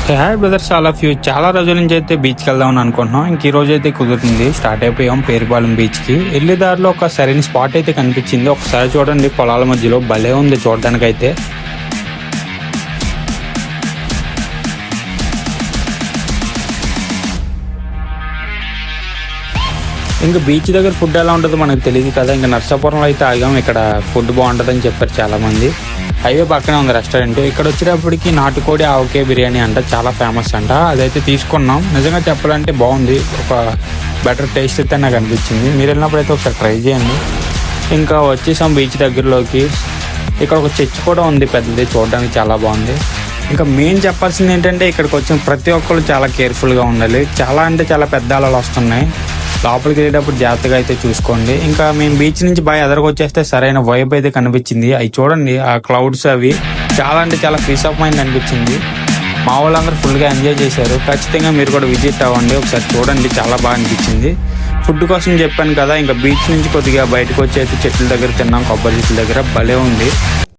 Hi brothers, all of you. చాలా రోజుల నుంచి అయితే బీచ్కి వెళ్దామని అనుకుంటున్నాం. ఇంక ఈ రోజు అయితే కుదురుతుంది. స్టార్ట్ అయిపోయాం పేరుపాలెం బీచ్కి. వెళ్ళే దారిలో ఒక సరైన స్పాట్ అయితే కనిపించింది. ఒకసారి చూడండి, పొలాల మధ్యలో భలే ఉంది చూడడానికైతే. ఇంకా బీచ్ దగ్గర ఫుడ్ ఎలా ఉంటుందో మనకు తెలియదు కదా. ఇంకా నర్సాపురంలో అయితే ఆగాం. ఇక్కడ ఫుడ్ బాగుంటుందని చెప్పారు చాలా మంది. హైవే పక్కనే ఉంది రెస్టారెంట్. ఇక్కడ వచ్చేటప్పటికి నాటుకోడి ఆవకాయ బిర్యానీ అంట, చాలా ఫేమస్ అంట. అదైతే తీసుకున్నాం. నిజంగా చెప్పాలంటే బాగుంది. ఒక బెటర్ టేస్ట్ అయితే నాకు అనిపించింది. మీరు వెళ్ళినప్పుడు అయితే ఒకసారి ట్రై చేయండి. ఇంకా వచ్చేసాం బీచ్ దగ్గరలోకి. ఇక్కడ ఒక చర్చ్ కూడా ఉంది పెద్దది, చూడడానికి చాలా బాగుంది. ఇంకా మెయిన్ చెప్పాల్సింది ఏంటంటే, ఇక్కడికి వచ్చిన ప్రతి ఒక్కరు చాలా కేర్ఫుల్గా ఉండాలి. చాలా అంటే చాలా పెద్ద అలలు వస్తున్నాయి. లోపలికి వెళ్ళేటప్పుడు జాగ్రత్తగా అయితే చూసుకోండి. ఇంకా మేము బీచ్ నుంచి బాగా ఎదరకొచ్చేస్తే సరైన వైబ్ అయితే కనిపించింది. అవి చూడండి, ఆ క్లౌడ్స్ అవి చాలా అంటే చాలా పీస్ ఆఫ్ మైండ్ అనిపించింది. మా వాళ్ళందరూ ఫుల్గా ఎంజాయ్ చేశారు. ఖచ్చితంగా మీరు కూడా విజిట్ అవ్వండి, ఒకసారి చూడండి, చాలా బాగా అనిపించింది. ఫుడ్ కోసం చెప్పాను కదా. ఇంకా బీచ్ నుంచి కొద్దిగా బయటకు వచ్చి అయితే చెట్ల దగ్గర తిన్నాం, కొబ్బరి చెట్ల దగ్గర భలే ఉంది.